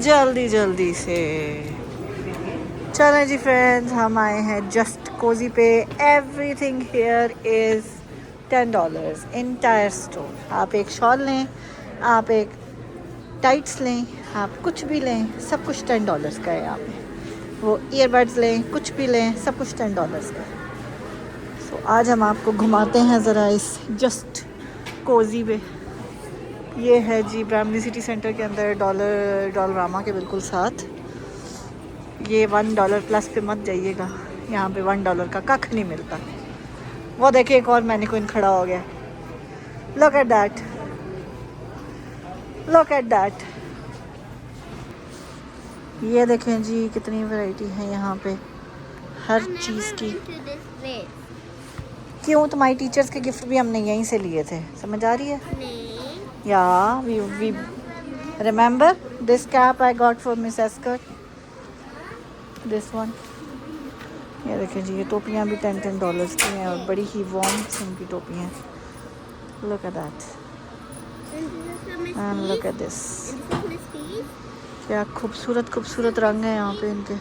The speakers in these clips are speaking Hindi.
जल्दी जल्दी से। चलें जी फ्रेंड्स, हम आए हैं जस्ट कोजी पे। Everything here is $10 entire store. आप एक शॉल लें, आप एक टाइट्स लें, आप कुछ भी लें, सब कुछ $10 का है यहाँ पे। वो ईयरबड्स लें, कुछ भी लें, सब कुछ $10 का है। सो आज हम आपको घुमाते हैं ज़रा इस जस्ट कोजी पे। ये है जी ब्रामली सिटी सेंटर के अंदर, डॉलरामा के बिल्कुल साथ। ये $1 प्लस पे मत जाइएगा, यहाँ पे $1 का कख नहीं मिलता। वो देखिए एक और मैनिक्विन खड़ा हो गया। Look at that, look at that. ये देखें जी कितनी वैरायटी है यहाँ पे हर चीज़ की। क्यों, तुम्हारी टीचर्स के गिफ्ट भी हमने यहीं से लिए थे, समझ आ रही है? या we remember this cap I got for miss एस्कर, दिस वन। ये देखें जी, ये टोपियाँ भी $10 की हैं और बड़ी ही वार्म किस्म की टोपियाँ। Look at that and look at this. क्या खूबसूरत खूबसूरत रंग है यहाँ पे इनके।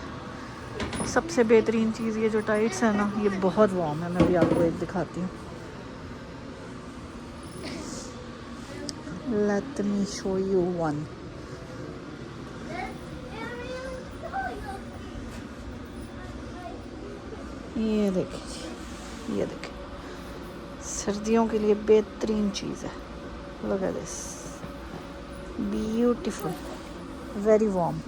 सबसे बेहतरीन चीज़ ये जो टाइट्स है ना, ये बहुत वार्म है। मैं भी आपको एक दिखाती हूँ। Let me show you one. ये देखिए, ये देखिए, सर्दियों के लिए बेहतरीन चीज़ है। Look at this, beautiful, very warm,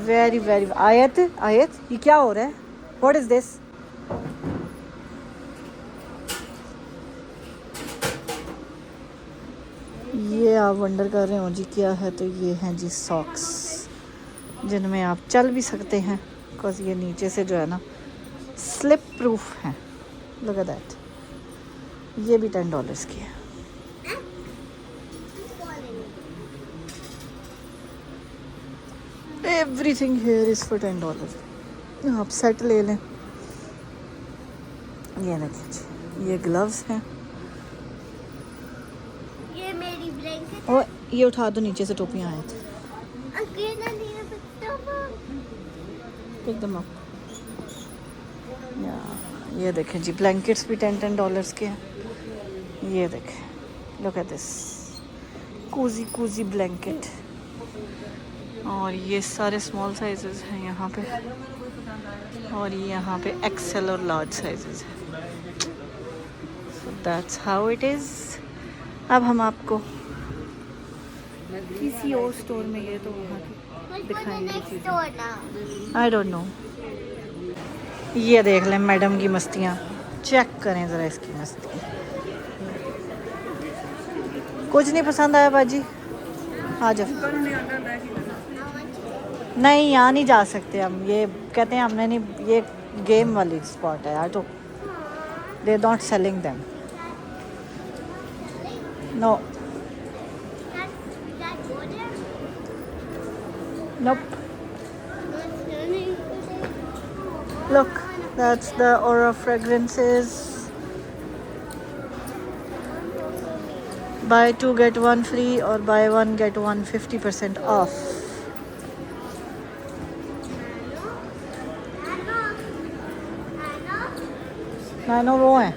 very very. आयत आयत, ये क्या हो रहा है? What is this? ये आप वंडर कर रहे हो जी क्या है, तो ये हैं जी सॉक्स, जिनमें आप चल भी सकते हैं, बिकॉज ये नीचे से जो है ना स्लिप प्रूफ हैं। लुक एट दैट, ये भी $10 की है। Everything here is for $10। आप सेट ले लें। ये देखिए जी, ये ग्लव्स हैं। ये मेरी ब्लैंकेट और ये उठा दो, नीचे से टोपियाँ आए थे। Pick them up. ये देखें जी, ब्लैंकेट्स भी $10 के हैं। ये देखें, look at this, cosy cosy blanket. और ये सारे स्मॉल साइजेस हैं यहाँ पे, और ये यहाँ पे एक्सेल और लार्ज साइजेस हैं। So that's how it is. अब हम आपको किसी और स्टोर में गए तो वहाँ की दिखाएंगे चीज़ें। I don't know. ये देख लें मैडम की मस्तियाँ, चेक करें ज़रा इसकी मस्ती। कुछ नहीं पसंद आया बाजी? आ जाओ। नहीं, यहाँ नहीं जा सकते हम, ये कहते हैं हमने नहीं, ये गेम वाली स्पॉट है। तो they not selling them, no nope. Look, that's the Aura fragrances. Buy 2 get 1 free or buy 1 get 1 50% off. नानो वो हैं,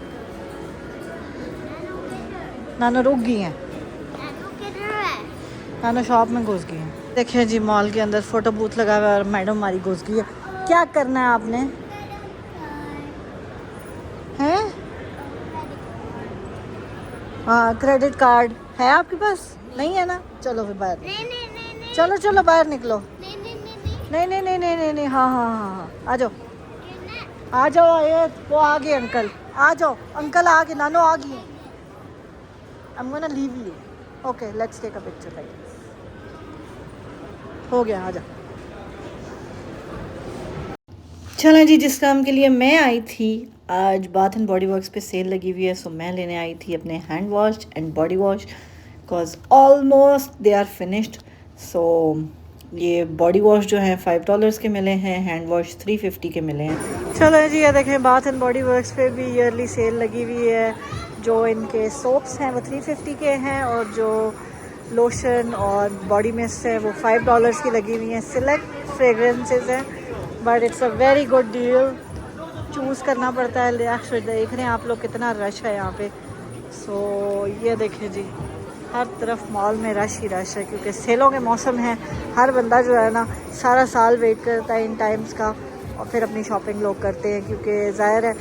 नानो रुक गई हैं, नानो शॉप में घुस गई हैं। देखिए जी, मॉल के अंदर फ़ोटो बूथ लगा हुआ है और मैडम हमारी घुस गई है। क्या करना है आपने? हैं? हाँ, क्रेडिट कार्ड है आपके पास? नहीं है ना? चलो फिर बाहर, चलो चलो बाहर निकलो। नहीं नहीं नहीं नहीं नहीं नहीं, हाँ हाँ हाँ हाँ, आ जाओ आ जाओ। ये वो आ गए अंकल, आ जाओ अंकल, आ गए, नानो आ गई। I'm gonna leave you. Okay, let's take a picture like this. हो गया, आ जा। चलें जी, जिस काम के लिए मैं आई थी, आज बाथ एंड बॉडी वर्क्स पे सेल लगी हुई है, सो मैं लेने आई थी अपने hand wash and body wash, because almost they are finished. So ये बॉडी वॉश जो है $5 के मिले हैं, हैंड वॉश $350 के मिले हैं। चलो जी, ये देखें बाथ एंड बॉडी वर्क्स पे भी ईयरली सेल लगी हुई है। जो इनके सोप्स हैं वो 350 के हैं और जो लोशन और बॉडी मिस्ट है वो $5 की लगी हुई हैं। सिलेक्ट फ्रेगरेंसेस हैं but it's a very good deal. Choose करना पड़ता है। देख रहे हैं आप लोग कितना रश है यहाँ पे। सो ये देखें जी, हर तरफ मॉल में रश ही रश है क्योंकि सेलों के मौसम है। हर बंदा जो है ना सारा साल वेट करता है इन टाइम्स का और फिर अपनी शॉपिंग लोग करते हैं क्योंकि ज़ाहिर है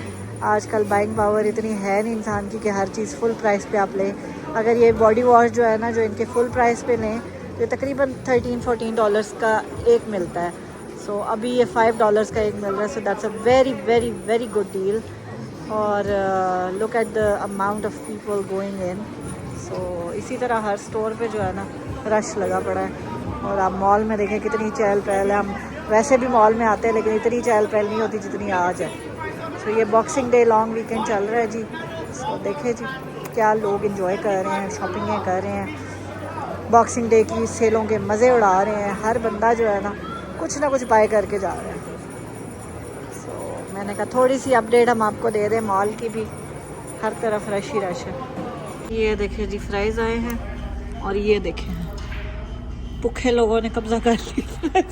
आजकल बाइंग पावर इतनी है नहीं इंसान की कि हर चीज़ फुल प्राइस पे आप लें। अगर ये बॉडी वॉश जो है ना जो इनके फुल प्राइस पे लें तो तकरीबन $13-14 का एक मिलता है। सो अभी ये $5 का एक मिल रहा है। So that's a very very very good deal. और look at the amount of people going in. So इसी तरह हर स्टोर पे जो है ना रश लगा पड़ा है। और आप मॉल में देखें कितनी चहल पहल है। हम वैसे भी मॉल में आते हैं लेकिन इतनी चहल पहल नहीं होती जितनी आज है। सो ये बॉक्सिंग डे लॉन्ग वीकेंड चल रहा है जी। सो देखें जी क्या लोग इंजॉय कर रहे हैं, शॉपिंगें कर रहे हैं, बॉक्सिंग डे की सेलों के मज़े उड़ा रहे हैं। हर बंदा जो है ना कुछ बाय करके जा रहे हैं। सो मैंने कहा थोड़ी सी अपडेट हम आपको दे दें मॉल की भी। हर तरफ रश ही रश है। ये देखें जी फ्राइज़ आए हैं और ये देखें भूखे लोगों ने कब्जा कर लिया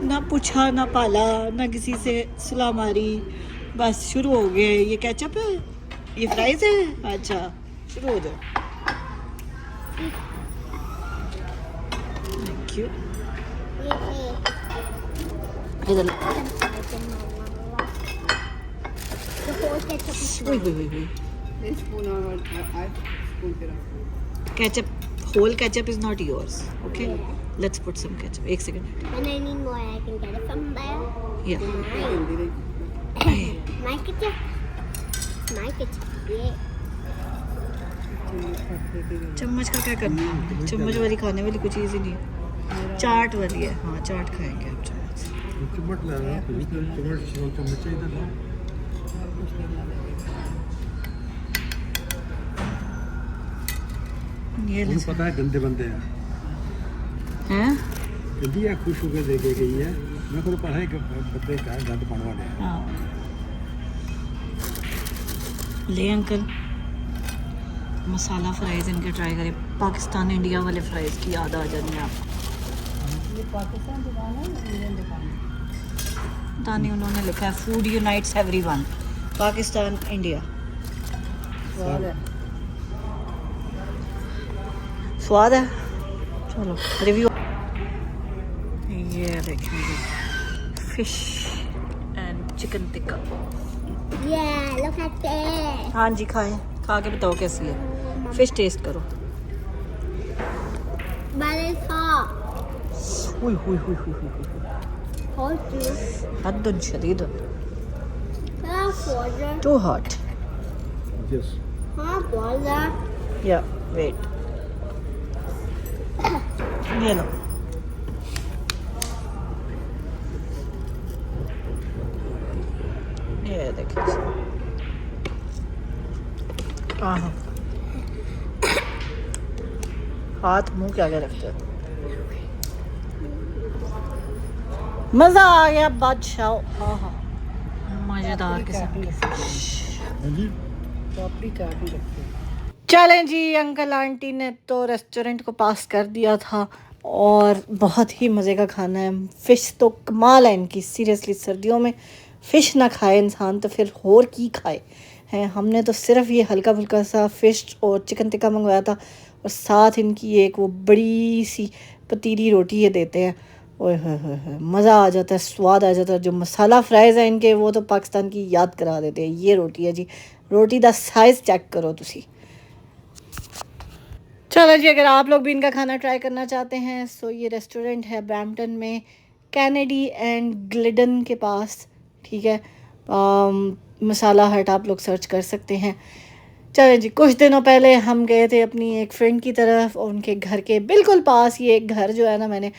ना पूछा ना पाला ना किसी से सुलह मारी, बस शुरू हो गए। ये केचप है, ये फ्राइज है, अच्छा शुरू हो जाओ। Thank you. इधर ketchup, whole ketchup is not yours. Okay, let's put some ketchup. एक second. And I need more. I can get it from there. Yeah. My ketchup. My ketchup. Yeah. चम्मच का क्या करना है? चम्मच वाली खाने वाली कोई चीज़ ही नहीं है। चाट वाली है। हाँ चाट खाएंगे आप चम्मच से। चम्मच ला रहा हूँ, चम्मच चाहिए था। ये पता है गंदे बंदे हैं गंदी है, खुश होकर देखे गई है। मैं को पता है कि बंदे का गंद पाने वाले हैं। हाँ ले अंकल मसाला फ्राइज़ इनके ट्राई करें। पाकिस्तान इंडिया वाले फ्राइज़ की याद आ जानी है आपको। ये पाकिस्तान दुकान है, इंडियन दुकान है। पता नहीं उन्होंने लिखा है food unites everyone, Pakistan India. स्वाद है। स्वाद है। चलो रिव्यू। ये देखेंगे fish and chicken tikka. Yeah, look at that. हाँ जी खाएं, खा के बताओ कैसी है। फिश टेस्ट करो। But it's hot. हुई हुई हुई हुई हुई Hot too. हद शदीद Hot water. Too hot. Yes Hot water. या वेट ये लो। ये देखिए हाथ मुंह क्या क्या रखते हो। मज़ा आ गया बादशाह। हाँ मज़ेदार किस्म की फिश। पापड़ी चाट ही रखते हैं। चलें जी, अंकल आंटी ने तो रेस्टोरेंट को पास कर दिया था और बहुत ही मज़े का खाना है। फ़िश तो कमाल है इनकी, सीरियसली। सर्दियों में फ़िश ना खाए इंसान तो फिर और की खाए हैं। हमने तो सिर्फ ये हल्का फुल्का सा फ़िश और चिकन टिक्का मंगवाया था और साथ इनकी एक वो बड़ी सी पतीली रोटी ये देते हैं। ओए होए मज़ा आ जाता है, स्वाद आ जाता है। जो मसाला फ्राइज़ है इनके वो तो पाकिस्तान की याद करा देते हैं। ये रोटी है जी, रोटी का साइज़ चेक करो तुसी। चलो जी, अगर आप लोग भी इनका खाना ट्राई करना चाहते हैं सो ये रेस्टोरेंट है ब्रैम्पटन में, कैनेडी एंड ग्लिडन के पास, ठीक है। मसाला हट आप लोग सर्च कर सकते हैं। चलें जी, कुछ दिनों पहले हम गए थे अपनी एक फ्रेंड की तरफ और उनके घर के बिल्कुल पास ये एक घर जो है ना मैंने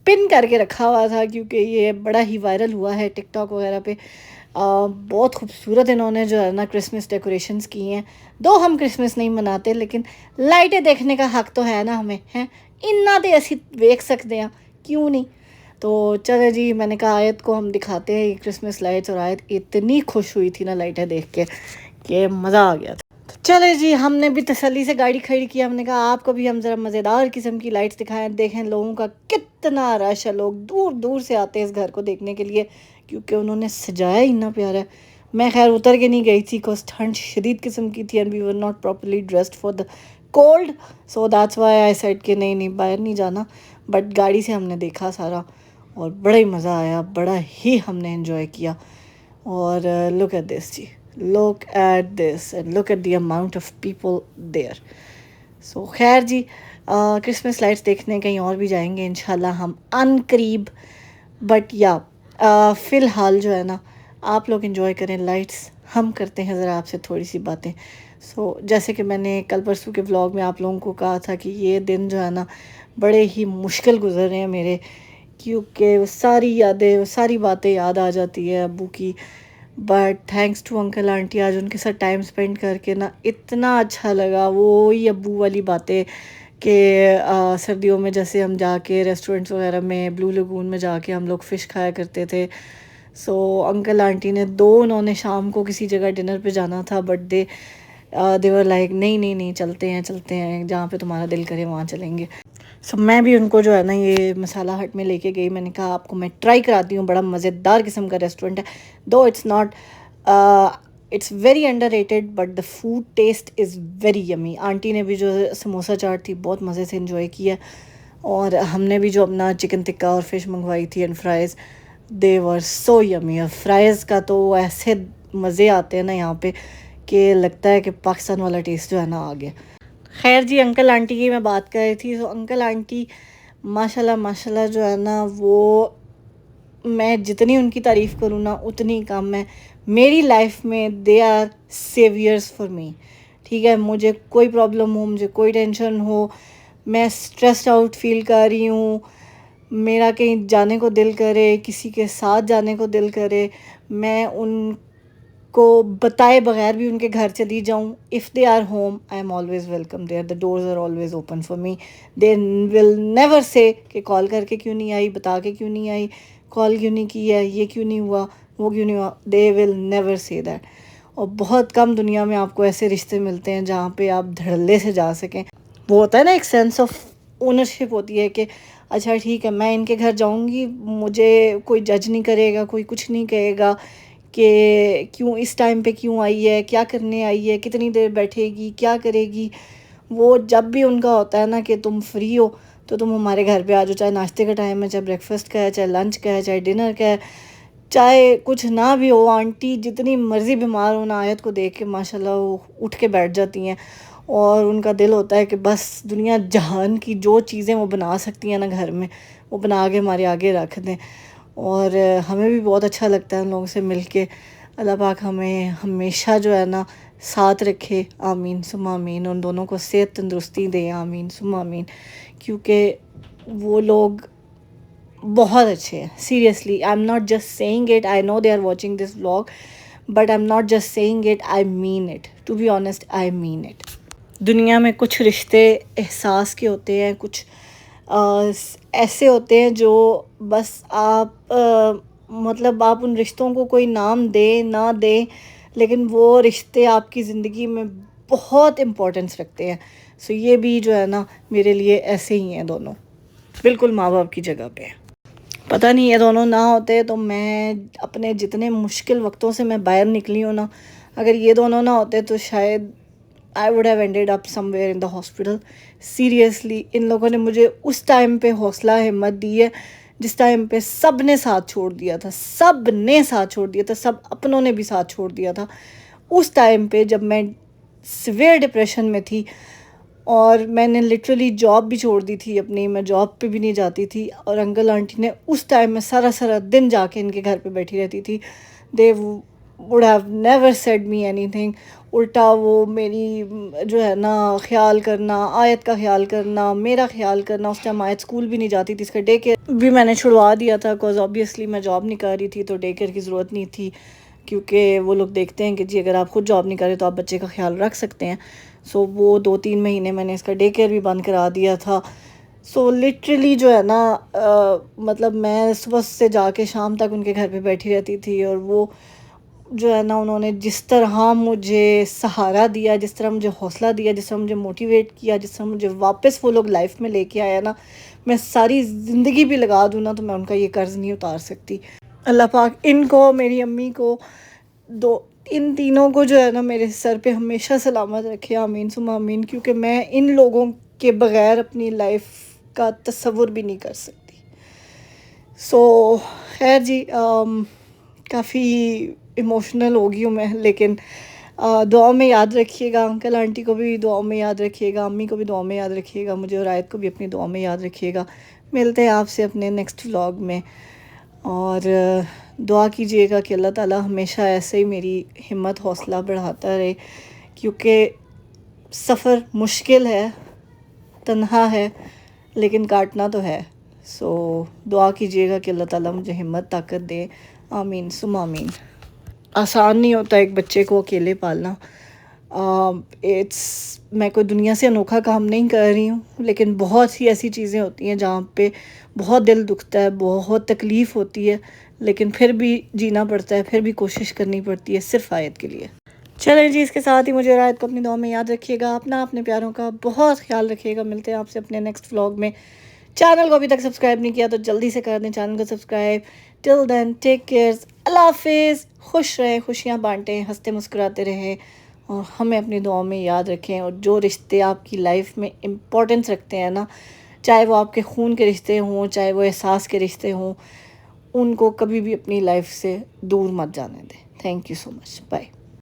पिन करके रखा हुआ था क्योंकि ये बड़ा ही वायरल हुआ है टिकटॉक वगैरह पे। बहुत खूबसूरत इन्होंने जो है ना क्रिसमस डेकोरेशंस की हैं। दो हम क्रिसमस नहीं मनाते लेकिन लाइटें देखने का हक तो है ना हमें, हैं इन्ना तो असी वेख सकते हैं, क्यों नहीं। तो चले जी, मैंने कहा आयत को हम दिखाते हैं ये क्रिसमस लाइट्स, और आयत इतनी खुश हुई थी ना लाइटें देख के कि मज़ा आ गया था। तो चले जी, हमने भी तसल्ली से गाड़ी खड़ी की। हमने कहा आपको भी हम ज़रा मज़ेदार किस्म की लाइट्स दिखाएं। देखें लोगों का कितना रश है, लोग दूर दूर से आते हैं इस घर को देखने के लिए क्योंकि उन्होंने सजाया ही इतना प्यारा है। मैं खैर उतर के नहीं गई थी बिकॉज ठंड शदीद किस्म की थी and we were not properly dressed for the cold, so that's why I said कि नहीं बाहर नहीं जाना। बट गाड़ी से हमने देखा सारा और बड़ा ही मज़ा आया, बड़ा ही हमने इन्जॉय किया। और लुक एट दिस जी, look at this and look at the amount of people there. So खैर जी, क्रिसमस लाइट्स देखने कहीं और भी जाएंगे इंशाल्लाह हम अनकरीब। बट या फ़िलहाल जो है ना, आप लोग इन्जॉय करें लाइट्स, हम करते हैं ज़रा आपसे थोड़ी सी बातें। सो जैसे कि मैंने कल परसों के व्लॉग में आप लोगों को कहा था कि ये दिन जो है ना बड़े ही मुश्किल गुजर रहे हैं मेरे, क्योंकि सारी यादें, सारी बातें याद आ जाती है अब्बू की। But thanks to uncle aunty, आज उनके साथ टाइम स्पेंड करके ना इतना अच्छा लगा। वो ही अब्बू वाली बातें कि सर्दियों में जैसे हम जाके रेस्टोरेंट्स वगैरह में, ब्लू लगून में जाके हम लोग फ़िश खाया करते थे। सो अंकल आंटी ने उन्होंने शाम को किसी जगह डिनर पे जाना था, बट दे वर लाइक नहीं चलते हैं जहाँ पे तुम्हारा दिल करे वहाँ चलेंगे। सो मैं भी उनको जो है ना ये मसाला हट में लेके गई। मैंने कहा आपको मैं ट्राई कराती हूँ, बड़ा मज़ेदार किस्म का रेस्टोरेंट है, though it's very underrated but the food taste is very yummy. Aunty ने भी जो समोसा चाट थी बहुत मज़े से इन्जॉय किया, और हमने भी जो अपना चिकन टिक्का और फ़िश मंगवाई थी and fries, they were so yummy. और फ्राइज़ का तो ऐसे मज़े आते हैं ना यहाँ पे कि लगता है कि पाकिस्तान वाला टेस्ट जो है ना आ गया। खैर जी, अंकल आंटी की मैं बात कर रही थी। तो अंकल आंटी माशाल्लाह जो है ना, वो मैं जितनी उनकी तारीफ़ करूँ ना उतनी कम है। मेरी लाइफ में they are saviours for me. ठीक है, मुझे कोई प्रॉब्लम हो, मुझे कोई टेंशन हो, मैं स्ट्रेस्ड आउट फील कर रही हूँ, मेरा कहीं जाने को दिल करे, किसी के साथ जाने को दिल करे, मैं उनको बताए बगैर भी उनके घर चली जाऊँ, if they are home I am always welcome there, the doors are always open for me. They will never say कि कॉल करके क्यों नहीं आई, बता के क्यों नहीं आई, कॉल क्यों नहीं की है, ये क्यों नहीं हुआ, वो क्यों नहीं हुआ। दे विल नेवर से दैट। और बहुत कम दुनिया में आपको ऐसे रिश्ते मिलते हैं जहाँ पे आप धड़ल्ले से जा सकें। वो होता है ना, एक सेंस ऑफ ओनरशिप होती है कि अच्छा ठीक है, मैं इनके घर जाऊंगी, मुझे कोई जज नहीं करेगा, कोई कुछ नहीं कहेगा कि क्यों इस टाइम पे क्यों आई है, क्या करने आई है, कितनी देर बैठेगी, क्या करेगी। वो जब भी उनका होता है ना कि तुम फ्री हो तो तुम हमारे घर पे आ जाओ, चाहे नाश्ते का टाइम है, चाहे ब्रेकफास्ट का है, चाहे लंच का है, चाहे डिनर का है, चाहे कुछ ना भी हो। आंटी जितनी मर्ज़ी बीमार हो ना, आयत को देख के माशाल्लाह वो उठ के बैठ जाती हैं, और उनका दिल होता है कि बस दुनिया जहान की जो चीज़ें वो बना सकती हैं ना घर में, वो बना के हमारे आगे रख दें। और हमें भी बहुत अच्छा लगता है उन लोगों से मिल के। अल्लाह पाक हमें हमेशा जो है ना साथ रखे, आमीन सुम्मा आमीन। उन दोनों को सेहत तंदुरुस्ती दे, आमीन सुम्मा आमीन, क्योंकि वो लोग बहुत अच्छे हैं। Seriously, I am not just saying it, I know they are watching this vlog, but I am not just saying it, I mean it. To be honest, I mean it. दुनिया में कुछ रिश्ते एहसास के होते हैं, कुछ ऐसे होते हैं जो बस आप मतलब आप उन रिश्तों को कोई नाम दें ना दें, लेकिन वो रिश्ते आपकी ज़िंदगी में बहुत इम्पोर्टेंस रखते हैं। सो ये भी जो है ना मेरे लिए ऐसे ही हैं दोनों, बिल्कुल माँ बाप की जगह पे। पता नहीं ये दोनों ना होते तो मैं अपने जितने मुश्किल वक्तों से मैं बाहर निकली हूँ ना, अगर ये दोनों ना होते तो शायद I would have ended up somewhere in the hospital. Seriously, इन लोगों ने मुझे उस टाइम पे हौसला हिम्मत दी है जिस टाइम पे सब ने साथ छोड़ दिया था, सब ने साथ छोड़ दिया था, सब अपनों ने भी साथ छोड़ दिया था। उस टाइम पे जब मैं सिवियर डिप्रेशन में थी और मैंने लिटरली जॉब भी छोड़ दी थी अपनी, मैं जॉब पे भी नहीं जाती थी, और अंकल आंटी ने उस टाइम में सारा दिन जाके इनके घर पे बैठी रहती थी। They would have never said me anything. उल्टा वो मेरी जो है ना ख्याल करना, आयत का ख्याल करना, मेरा ख्याल करना। उस टाइम आयत स्कूल भी नहीं जाती थी, इसका डे केयर भी मैंने छुड़वा दिया था बिकॉज ऑब्वियसली मैं जॉब नहीं कर रही थी, तो डे केयर की ज़रूरत नहीं थी, क्योंकि वो लोग देखते हैं कि जी अगर आप खुद जॉब नहीं करें तो आप बच्चे का ख्याल रख सकते हैं। सो वो 2-3 महीने मैंने इसका डे केयर भी बंद करा दिया था। सो लिटरली जो है ना मतलब मैं सुबह से जाके शाम तक उनके घर पे बैठी रहती थी, और वो जो है ना उन्होंने जिस तरह मुझे सहारा दिया, जिस तरह मुझे हौसला दिया, जिस तरह मुझे मोटिवेट किया, जिस तरह मुझे वापस वो लोग लाइफ में लेके आया ना, मैं सारी ज़िंदगी भी लगा दूँ ना तो मैं उनका ये कर्ज़ नहीं उतार सकती। अल्लाह पाक इनको, मेरी अम्मी को, इन तीनों को जो है ना मेरे सर पे हमेशा सलामत रखे, आमीन सुम्मा आमीन, क्योंकि मैं इन लोगों के बग़ैर अपनी लाइफ का तसव्वुर भी नहीं कर सकती। सो खैर जी, काफ़ी इमोशनल हो गई हूँ मैं, लेकिन दुआ में याद रखिएगा, अंकल आंटी को भी दुआ में याद रखिएगा, अम्मी को भी दुआ में याद रखिएगा, मुझे और आयत को भी अपनी दुआ में याद रखिएगा। मिलते हैं आपसे अपने नेक्स्ट व्लॉग में, और दुआ कीजिएगा कि अल्लाह ताला हमेशा ऐसे ही मेरी हिम्मत हौसला बढ़ाता रहे, क्योंकि सफ़र मुश्किल है, तन्हा है, लेकिन काटना तो है। सो दुआ कीजिएगा कि अल्लाह ताला मुझे हिम्मत ताकत दे, आमीन सुम्मा आमीन। आसान नहीं होता एक बच्चे को अकेले पालना। मैं कोई दुनिया से अनोखा काम नहीं कर रही हूँ, लेकिन बहुत सी ऐसी चीज़ें होती हैं जहाँ पे बहुत दिल दुखता है, बहुत तकलीफ़ होती है, लेकिन फिर भी जीना पड़ता है, फिर भी कोशिश करनी पड़ती है सिर्फ आयत के लिए। चलें जी, इसके साथ ही मुझे और आयत को अपनी दुआ में याद रखिएगा, अपना अपने प्यारों का बहुत ख्याल रखिएगा। मिलते हैं आपसे अपने नेक्स्ट व्लॉग में। चैनल को अभी तक सब्सक्राइब नहीं किया तो जल्दी से कर दें चैनल को subscribe. Till then take care, अल्लाह हाफिज़, खुश रहें, खुशियाँ बांटें, हंसते मुस्कुराते रहें, और हमें अपनी दुआओं में याद रखें। और जो रिश्ते आपकी लाइफ में इम्पोर्टेंस रखते हैं ना, चाहे वो आपके खून के रिश्ते हों, चाहे वो एहसास के रिश्ते हों, उनको कभी भी अपनी लाइफ से दूर मत जाने दें। Thank you so much, bye.